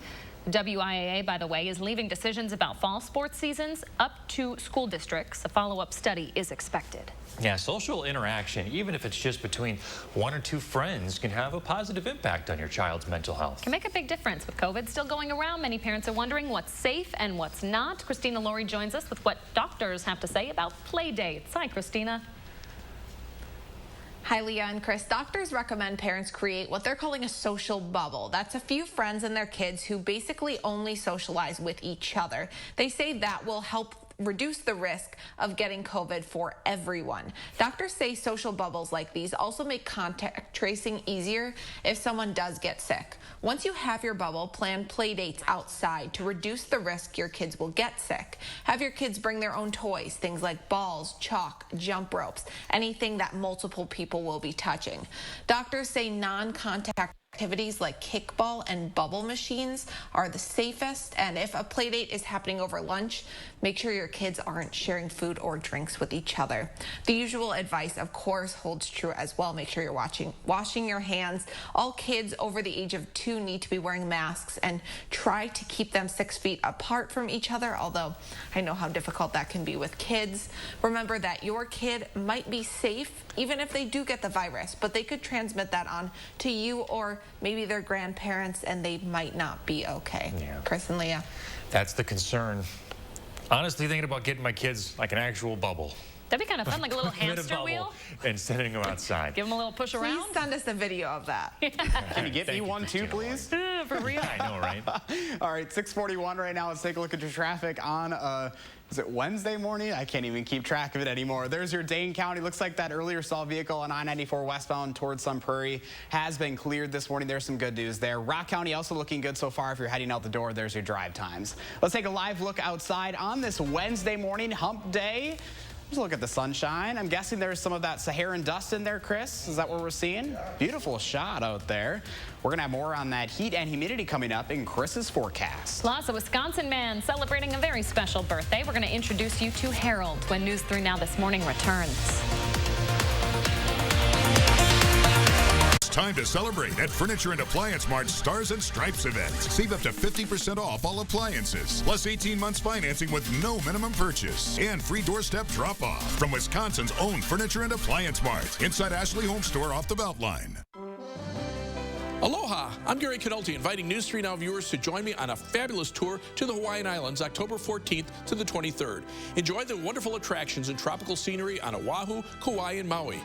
WIAA, by the way, is leaving decisions about fall sports seasons up to school districts. A follow-up study is expected. Yeah, social interaction, even if it's just between one or two friends, can have a positive impact on your child's mental health. Can make a big difference. With COVID still going around, many parents are wondering what's safe and what's not. Christina Laurie joins us with what doctors have to say about play dates. Hi, Christina. Hi, Leah and Chris. Doctors recommend parents create what they're calling a social bubble. That's a few friends and their kids who basically only socialize with each other. They say that will help reduce the risk of getting COVID for everyone. Doctors say social bubbles like these also make contact tracing easier if someone does get sick. Once you have your bubble, plan play dates outside to reduce the risk your kids will get sick. Have your kids bring their own toys, things like balls, chalk, jump ropes, anything that multiple people will be touching. Doctors say non-contact activities like kickball and bubble machines are the safest, and if a play date is happening over lunch, make sure your kids aren't sharing food or drinks with each other. The usual advice, of course, holds true as well. Make sure you're washing your hands. All kids over the age of 2 need to be wearing masks, and try to keep them 6 feet apart from each other, although I know how difficult that can be with kids. Remember that your kid might be safe even if they do get the virus, but they could transmit that on to you or maybe their grandparents, and they might not be okay. Yeah. Chris and Leah. That's the concern. Honestly, thinking about getting my kids like an actual bubble. That'd be kind of fun, like a little Put 'em in hamster bubble wheel. And sending them outside. Give them a little push around. Please send us a video of that. Can you get me one too, please? For real. I know, right? All right, 6:41 right now. Let's take a look at your traffic on is it Wednesday morning? I can't even keep track of it anymore. There's your Dane County. Looks like that earlier stalled vehicle on I-94 westbound towards Sun Prairie has been cleared this morning. There's some good news there. Rock County also looking good so far. If you're heading out the door, there's your drive times. Let's take a live look outside on this Wednesday morning, hump day. Let's look at the sunshine. I'm guessing there's some of that Saharan dust in there, Chris. Is that what we're seeing? Beautiful shot out there. We're going to have more on that heat and humidity coming up in Chris's forecast. Plus, a Wisconsin man celebrating a very special birthday. We're going to introduce you to Harold when News 3 Now This Morning returns. Time to celebrate at Furniture and Appliance Mart's Stars and Stripes event. Save up to 50% off all appliances, plus 18 months financing with no minimum purchase, and free doorstep drop-off from Wisconsin's own Furniture and Appliance Mart inside Ashley Home Store off the Beltline. Aloha, I'm Gary Canolti, inviting News 3 Now viewers to join me on a fabulous tour to the Hawaiian Islands, October 14th to the 23rd. Enjoy the wonderful attractions and tropical scenery on Oahu, Kauai, and Maui.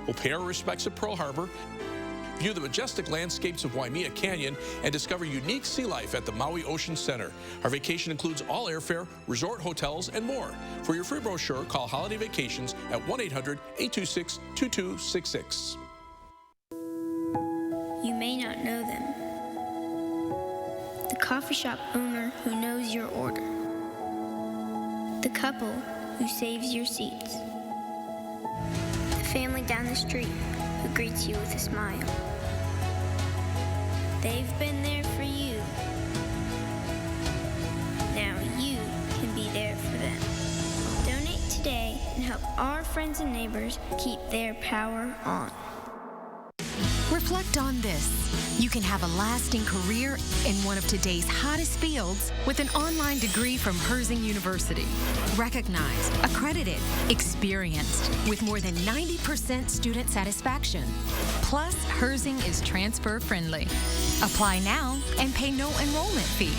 We'll pay our respects at Pearl Harbor, view the majestic landscapes of Waimea Canyon, and discover unique sea life at the Maui Ocean Center. Our vacation includes all airfare, resort hotels, and more. For your free brochure, call Holiday Vacations at 1-800-826-2266. You may not know them. The coffee shop owner who knows your order. The couple who saves your seats. The family down the street who greets you with a smile. They've been there for you. Now you can be there for them. Donate today and help our friends and neighbors keep their power on. Reflect on this. You can have a lasting career in one of today's hottest fields with an online degree from Herzing University. Recognized, accredited, experienced, with more than 90% student satisfaction. Plus, Herzing is transfer friendly. Apply now and pay no enrollment fee.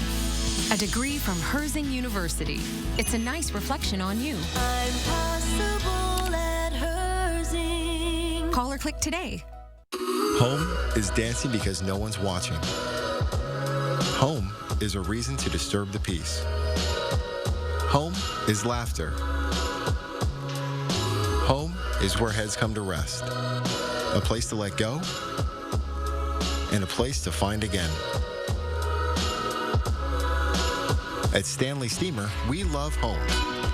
A degree from Herzing University. It's a nice reflection on you. I'm possible at Herzing. Call or click today. Home is dancing because no one's watching. Home is a reason to disturb the peace. Home is laughter. Home is where heads come to rest. A place to let go and a place to find again. At Stanley Steamer, we love home,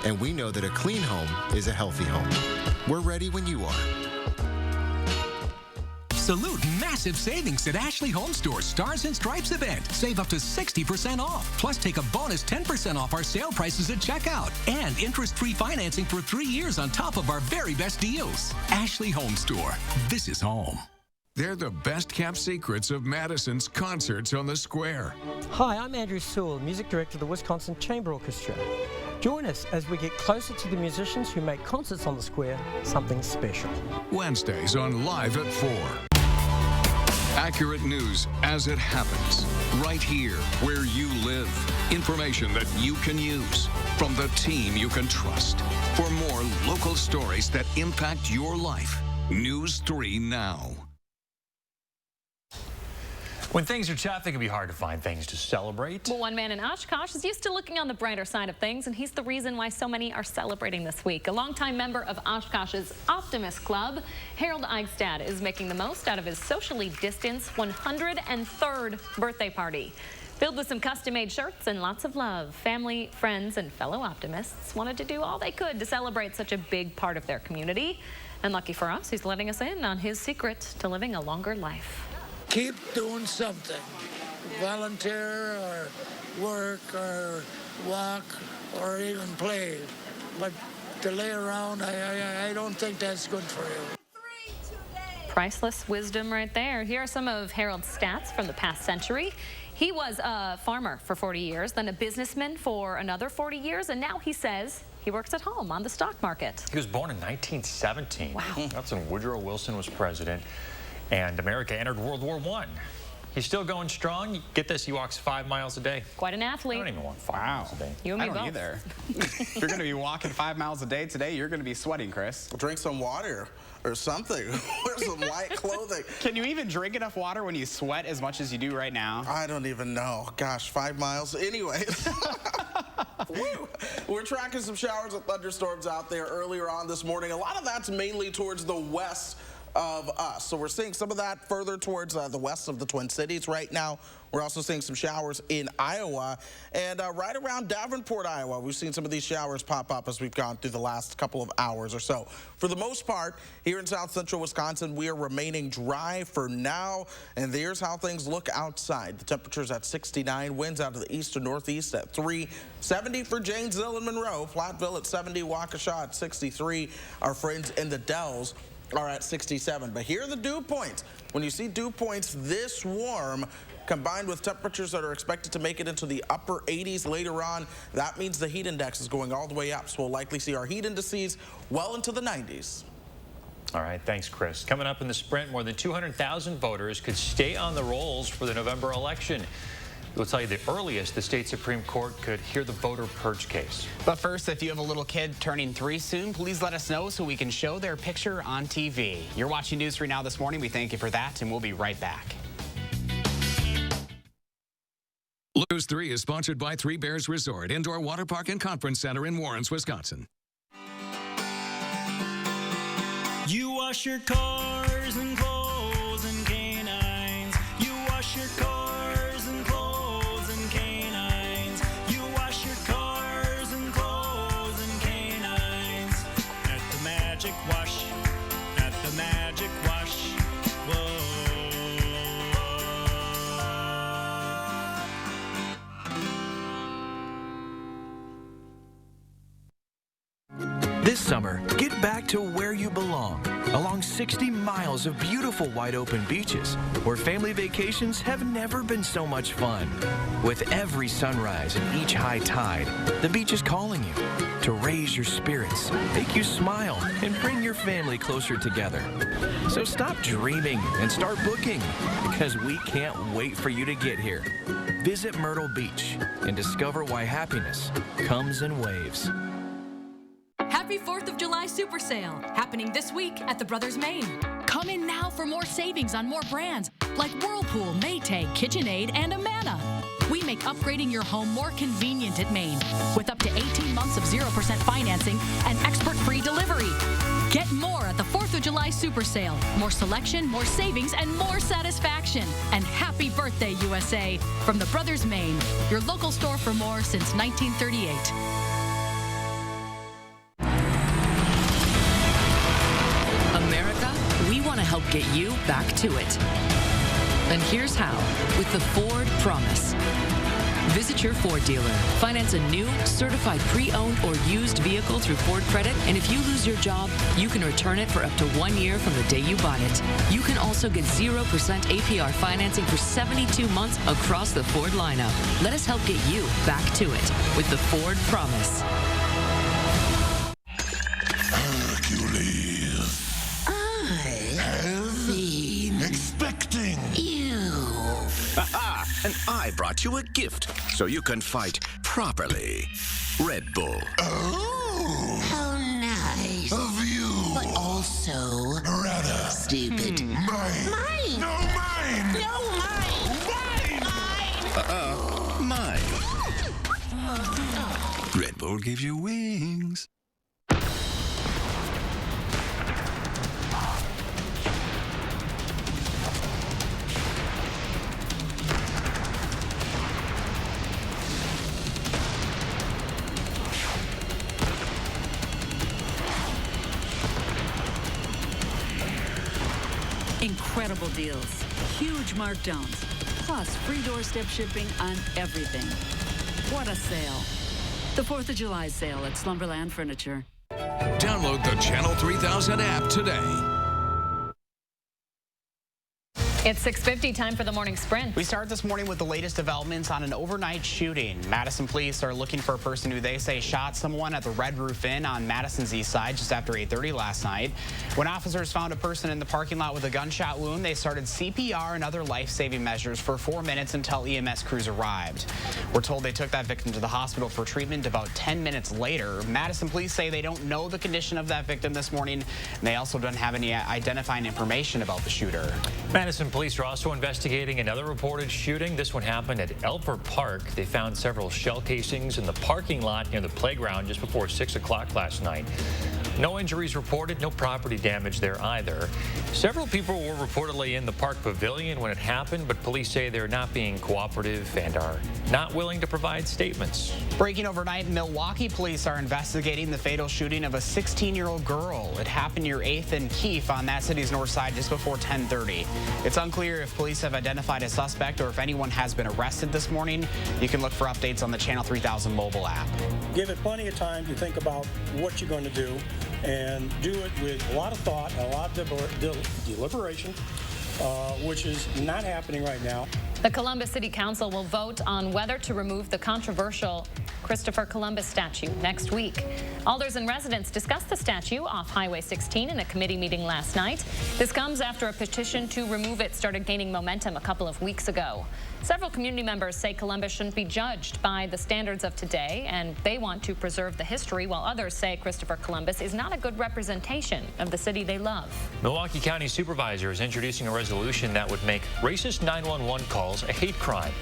and we know that a clean home is a healthy home. We're ready when you are. Salute massive savings at Ashley Home Store's Stars and Stripes event. Save up to 60% off. Plus, take a bonus 10% off our sale prices at checkout. And interest-free financing for 3 years on top of our very best deals. Ashley Home Store. This is home. They're the best-kept secrets of Madison's concerts on the square. Hi, I'm Andrew Sewell, Music Director of the Wisconsin Chamber Orchestra. Join us as we get closer to the musicians who make concerts on the square something special. Wednesdays on Live at 4. Accurate news as it happens, right here where you live. Information that you can use from the team you can trust. For more local stories that impact your life, News 3 Now. When things are tough, it can be hard to find things to celebrate. Well, one man in Oshkosh is used to looking on the brighter side of things, and he's the reason why so many are celebrating this week. A longtime member of Oshkosh's Optimist Club, Harold Eichstad, is making the most out of his socially distanced 103rd birthday party. Filled with some custom-made shirts and lots of love, family, friends, and fellow optimists wanted to do all they could to celebrate such a big part of their community. And lucky for us, he's letting us in on his secret to living a longer life. Keep doing something. Volunteer or work or walk or even play. But to lay around, I don't think that's good for you. Priceless wisdom right there. Here are some of Harold's stats from the past century. He was a farmer for 40 years, then a businessman for another 40 years, and now he says he works at home on the stock market. He was born in 1917. Wow. That's when Woodrow Wilson was president, and America entered World War I. He's still going strong. Get this, he walks 5 miles a day. Quite an athlete. I don't even walk 5 miles a day. You and me I don't both. either. If you're going to be walking 5 miles a day today, you're going to be sweating, Chris. Drink some water or something. Wear some light clothing. Can you even drink enough water when you sweat as much as you do right now? I don't even know. Gosh, 5 miles. Anyways. Woo. We're tracking some showers and thunderstorms out there earlier on this morning. A lot of that's mainly towards the west of us. So we're seeing some of that further towards the west of the Twin Cities right now. We're also seeing some showers in Iowa and right around Davenport, Iowa. We've seen some of these showers pop up as we've gone through the last couple of hours or so. For the most part, here in south central Wisconsin, we are remaining dry for now. And here's how things look outside. The temperature's at 69, winds out of the east to northeast at 3, 70 for Janesville and Monroe, Flatville at 70, Waukesha at 63. Our friends in the Dells are at 67. But here are the dew points. When you see dew points this warm, combined with temperatures that are expected to make it into the upper 80s later on, that means the heat index is going all the way up. So we'll likely see our heat indices well into the 90s. All right, thanks, Chris. Coming up in the sprint, more than 200,000 voters could stay on the rolls for the November election. We'll tell you the earliest the state Supreme Court could hear the voter purge case. But first, if you have a little kid turning 3 soon, please let us know so we can show their picture on TV. You're watching News 3 Now this morning. We thank you for that, and we'll be right back. News 3 is sponsored by Three Bears Resort, Indoor Water Park and Conference Center in Warrens, Wisconsin. You wash your cars and clothes and canines. You wash your cars and clothes and canines. You wash your cars and clothes and canines. At the Magic Wash. At the Magic Wash. Whoa. This summer, get back to where you belong, along 60 miles of beautiful wide open beaches, where family vacations have never been so much fun. With every sunrise and each high tide, the beach is calling you to raise your spirits, make you smile, and bring your family closer together. So stop dreaming and start booking, because we can't wait for you to get here. Visit Myrtle Beach and discover why happiness comes in waves. Happy 4th of July Super Sale, happening this week at the Brothers Maine. Come in now for more savings on more brands like Whirlpool, Maytag, KitchenAid, and Amana. We make upgrading your home more convenient at Maine with up to 18 months of 0% financing and expert-free delivery. Get more at the 4th of July Super Sale. More selection, more savings, and more satisfaction. And happy birthday, USA, from the Brothers Maine, your local store for more since 1938. America, we want to help get you back to it. And here's how, with the Ford Promise. Visit your Ford dealer. Finance a new, certified pre-owned or used vehicle through Ford Credit, and if you lose your job, you can return it for up to 1 year from the day you bought it. You can also get 0% APR financing for 72 months across the Ford lineup. Let us help get you back to it with the Ford Promise. Hercules. I have been expecting you. Haha! And I brought you a gift so you can fight properly. Red Bull. Oh! How nice. Of you. But also... rather... stupid. Mine. Mine! No, mine! No, mine! Mine! Mine. Red Bull gives you wings. Incredible deals, huge markdowns, plus free doorstep shipping on everything. What a sale. The 4th of July sale at Slumberland Furniture. Download the Channel 3000 app today. It's 6:50, time for the morning sprint. We start this morning with the latest developments on an overnight shooting. Madison police are looking for a person who they say shot someone at the Red Roof Inn on Madison's east side just after 8:30 last night. When officers found a person in the parking lot with a gunshot wound, they started CPR and other life-saving measures for 4 minutes until EMS crews arrived. We're told they took that victim to the hospital for treatment about 10 minutes later. Madison police say they don't know the condition of that victim this morning, and they also don't have any identifying information about the shooter. Madison police are also investigating another reported shooting. This one happened at Elford Park. They found several shell casings in the parking lot near the playground just before 6 o'clock last night. No injuries reported, no property damage there either. Several people were reportedly in the park pavilion when it happened, but police say they're not being cooperative and are not willing to provide statements. Breaking overnight, Milwaukee police are investigating the fatal shooting of a 16-year-old girl. It happened near 8th and Keefe on that city's north side just before 10:30. It's unclear if police have identified a suspect or if anyone has been arrested this morning. You can look for updates on the Channel 3000 mobile app. Give it plenty of time to think about what you're going to do, and do it with a lot of thought, a lot of deliberation, which is not happening right now. The Columbus City Council will vote on whether to remove the controversial Christopher Columbus statue next week. Alders and residents discussed the statue off Highway 16 in a committee meeting last night. This comes after a petition to remove it started gaining momentum a couple of weeks ago. Several community members say Columbus shouldn't be judged by the standards of today, and they want to preserve the history, while others say Christopher Columbus is not a good representation of the city they love. Milwaukee County Supervisor is introducing a resolution that would make racist 911 calls a hate crime.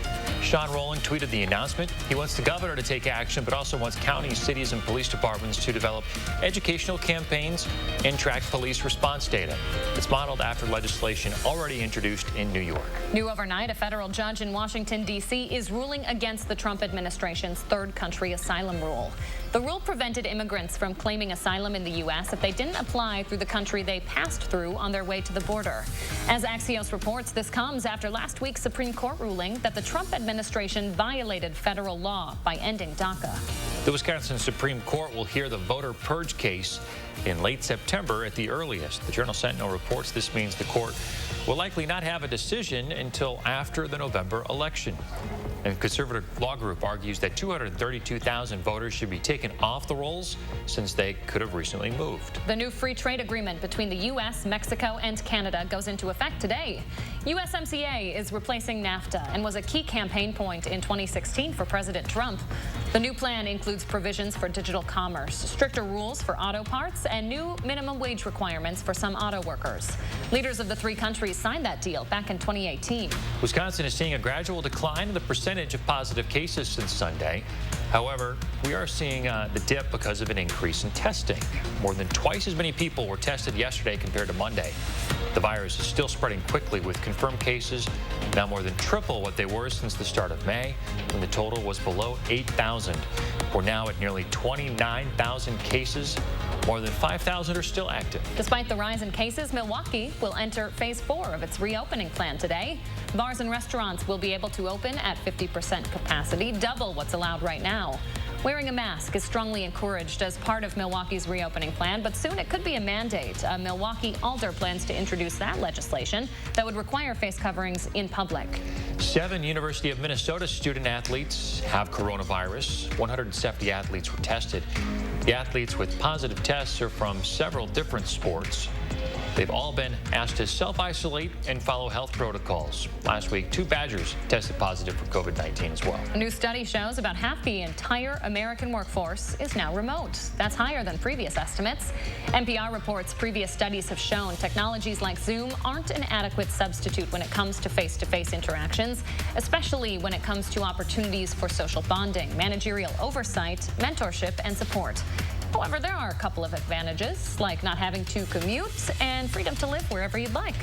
Sean Rowland tweeted the announcement. He wants the governor to take action, but also wants counties, cities, and police departments to develop educational campaigns and track police response data. It's modeled after legislation already introduced in New York. New overnight, a federal judge in Washington, D.C. is ruling against the Trump administration's third country asylum rule. The rule prevented immigrants from claiming asylum in the U.S. if they didn't apply through the country they passed through on their way to the border. As Axios reports, this comes after last week's Supreme Court ruling that the Trump administration violated federal law by ending DACA. The Wisconsin Supreme Court will hear the voter purge case in late September at the earliest. The Journal Sentinel reports this means the court will likely not have a decision until after the November election. And conservative law group argues that 232,000 voters should be taken off the rolls since they could have recently moved. The new free trade agreement between the U.S., Mexico, and Canada goes into effect today. USMCA is replacing NAFTA and was a key campaign point in 2016 for President Trump. The new plan includes provisions for digital commerce, stricter rules for auto parts, and new minimum wage requirements for some auto workers. Leaders of the three countries signed that deal back in 2018. Wisconsin is seeing a gradual decline in the percentage of positive cases since Sunday. However, we are seeing the dip because of an increase in testing. More than twice as many people were tested yesterday compared to Monday. The virus is still spreading quickly, with confirmed cases now more than triple what they were since the start of May, when the total was below 8,000. We're now at nearly 29,000 cases More than 5,000 are still active. Despite the rise in cases, Milwaukee will enter phase 4 of its reopening plan today. Bars and restaurants will be able to open at 50% capacity, double what's allowed right now. Wearing a mask is strongly encouraged as part of Milwaukee's reopening plan, but soon it could be a mandate. A Milwaukee alder plans to introduce that legislation that would require face coverings in public. 7 University of Minnesota student athletes have coronavirus. 170 athletes were tested. The athletes with positive tests are from several different sports. They've all been asked to self-isolate and follow health protocols. Last week, 2 Badgers tested positive for COVID-19 as well. A new study shows about half the entire American workforce is now remote. That's higher than previous estimates. NPR reports previous studies have shown technologies like Zoom aren't an adequate substitute when it comes to face-to-face interactions, especially when it comes to opportunities for social bonding, managerial oversight, mentorship, and support. However, there are a couple of advantages, like not having to commute and freedom to live wherever you'd like.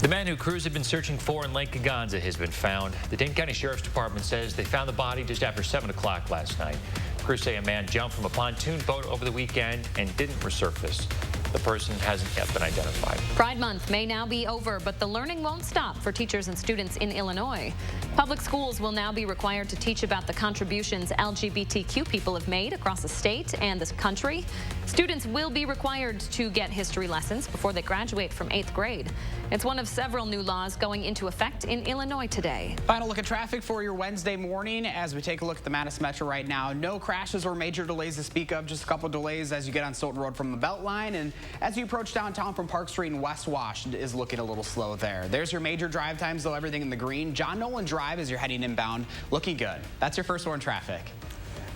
The man who crews have been searching for in Lake Gaganza has been found. The Dane County Sheriff's Department says they found the body just after 7 o'clock last night. Crews say a man jumped from a pontoon boat over the weekend and didn't resurface. The person hasn't yet been identified. Pride Month may now be over, but the learning won't stop for teachers and students in Illinois. Public schools will now be required to teach about the contributions LGBTQ people have made across the state and this country. Students will be required to get history lessons before they graduate from 8th grade. It's one of several new laws going into effect in Illinois today. Final look at traffic for your Wednesday morning as we take a look at the Madison Metro right now. No crashes or major delays to speak of, just a couple delays as you get on Stoughton Road from the Beltline, and as you approach downtown from Park Street and West Wash is looking a little slow there. There's your major drive times, though, everything in the green. John Nolan Drive as you're heading inbound, looking good. That's your first one traffic.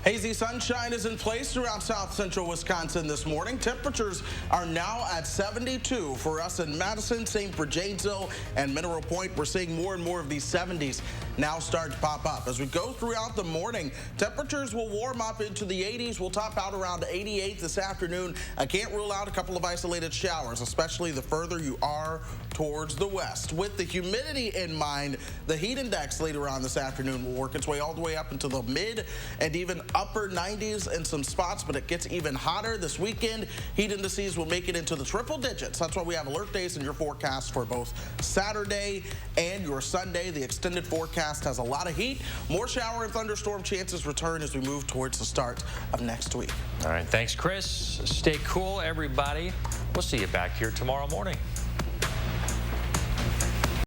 Hazy sunshine is in place throughout south central Wisconsin this morning. Temperatures are now at 72 for us in Madison, St. Bert, Janesville, and Mineral Point. We're seeing more and more of these 70s now start to pop up. As we go throughout the morning, temperatures will warm up into the 80s. We'll top out around 88 this afternoon. I can't rule out a couple of isolated showers, especially the further you are towards the west. With the humidity in mind, the heat index later on this afternoon will work its way all the way up into the mid and even upper 90s in some spots, but it gets even hotter this weekend. Heat indices will make it into the triple digits. That's why we have alert days in your forecast for both Saturday and your Sunday. The extended forecast has a lot of heat. More shower and thunderstorm chances return as we move towards the start of next week. All right, thanks, Chris. Stay cool, everybody. We'll see you back here tomorrow morning.